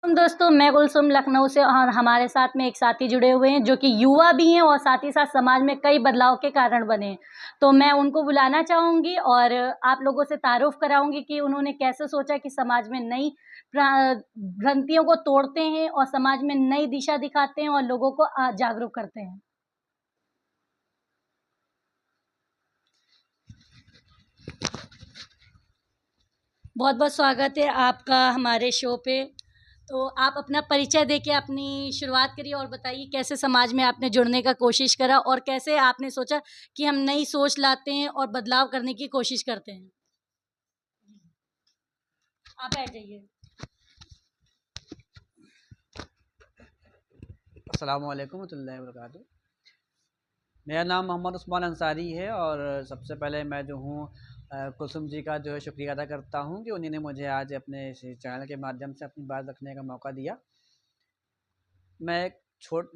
दोस्तों, मैं गुलसुम लखनऊ से और हमारे साथ में एक साथी जुड़े हुए हैं जो कि युवा भी हैं और साथ ही साथ समाज में कई बदलाव के कारण बने हैं। तो मैं उनको बुलाना चाहूँगी और आप लोगों से तारुफ़ कराऊँगी कि उन्होंने कैसे सोचा कि समाज में नई भ्रांतियों को तोड़ते हैं और समाज में नई दिशा दिखाते हैं और लोगों को जागरूक करते हैं। बहुत-बहुत स्वागत है आपका हमारे शो पे। तो आप अपना परिचय देके अपनी शुरुआत करिए और बताइए कैसे समाज में आपने जुड़ने का कोशिश करा और कैसे आपने सोचा कि हम नई सोच लाते हैं और बदलाव करने की कोशिश करते हैं? आप बैठ जाइए। अस्सलाम वालेकुम वरहमतुल्लाहि वबरकातुहू। मेरा नाम मोहम्मद उस्मान अंसारी है और सबसे पहले मैं जो हूँ कुलसुम जी का जो है शुक्रिया अदा करता हूँ कि उन्होंने मुझे आज अपने इस चैनल के माध्यम से अपनी बात रखने का मौका दिया। मैं एक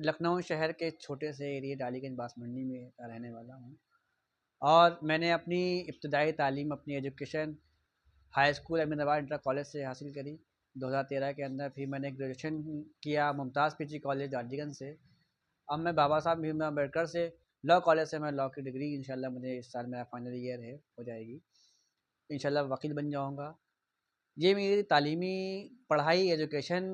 लखनऊ शहर के छोटे से एरिया डालीगंज बांसमंडी में का रहने वाला हूँ और मैंने अपनी इब्तदाई तालीम अपनी education high school Ahmedabad inter college से हासिल करी 2013 के अंदर। फिर मैंने ग्रेजुएशन किया मुमताज़ पीजी कॉलेज डालीगंज से। अब मैं बाबा साहब भीमराव अम्बेडकर से लॉ कॉलेज से मैं लॉ की डिग्री इंशाल्लाह मुझे इस साल मेरा फाइनल ईयर है हो जाएगी। इंशाल्लाह वकील बन जाऊंगा। ये मेरी तालीमी पढ़ाई एजुकेशन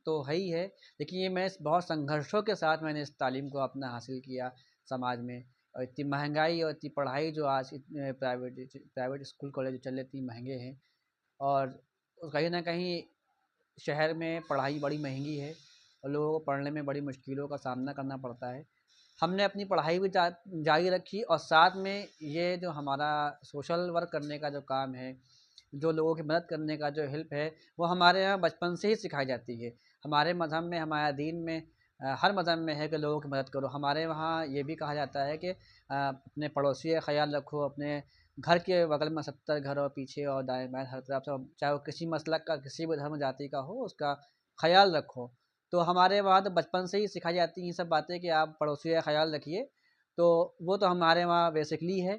तो है ही है, लेकिन ये मैं बहुत संघर्षों के साथ मैंने इस तालीम को अपना हासिल किया समाज में। और इतनी महंगाई और इतनी पढ़ाई जो आज इतने प्राइवेट स्कूल कॉलेज जो चल रहे इतनी महंगे हैं और कहीं ना कहीं शहर में पढ़ाई बड़ी महंगी है और लोगों को पढ़ने में बड़ी मुश्किलों का सामना करना पड़ता है। हमने अपनी पढ़ाई भी जारी रखी और साथ में ये जो हमारा सोशल वर्क करने का जो काम है, जो लोगों की मदद करने का जो हेल्प है, वो हमारे यहाँ बचपन से ही सिखाई जाती है। हमारे मज़हब में, हमारे दीन में हर मज़हब में है कि लोगों की मदद करो। हमारे वहाँ ये भी कहा जाता है कि अपने पड़ोसी का ख्याल रखो, अपने घर के बगल में 70 घर और पीछे और दाएँ बाएँ हर तरफ से, चाहे वो किसी मसलक का, किसी भी धर्म जाति का हो, उसका ख्याल रखो। तो हमारे वहाँ तो बचपन से ही सिखाई जाती हैं ये सब बातें कि आप पड़ोसी का ख्याल रखिए। तो वो तो हमारे वहाँ बेसिकली है,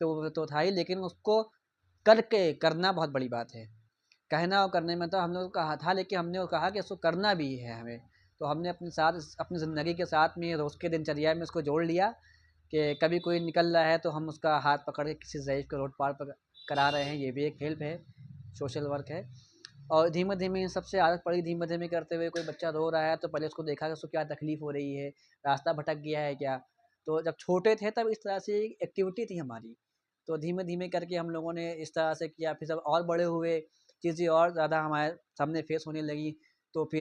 तो वो तो था ही, लेकिन उसको करके करना बहुत बड़ी बात है। कहना और करने में तो हम लोगों को कहा था, लेकिन हमने वो कहा कि उसको करना भी है हमें। तो हमने अपने साथ अपनी ज़िंदगी के साथ में रोज़ के दिनचर्या में उसको जोड़ लिया कि कभी कोई निकल रहा है तो हम उसका हाथ पकड़ के किसी ज़ईफ़ को रोड पार करा रहे हैं, ये भी एक हेल्प है, सोशल वर्क है। और धीमे-धीमे इन सबसे आदत पड़ी, धीमे-धीमे करते हुए कोई बच्चा रो रहा है तो पहले उसको देखा कि उसको क्या तकलीफ़ हो रही है, रास्ता भटक गया है क्या? तो जब छोटे थे तब इस तरह से एक्टिविटी थी हमारी। तो धीमे-धीमे करके हम लोगों ने इस तरह से किया, फिर जब और बड़े हुए, चीज़ें और ज़्यादा हमारे सामने फेस होने लगी, तो फिर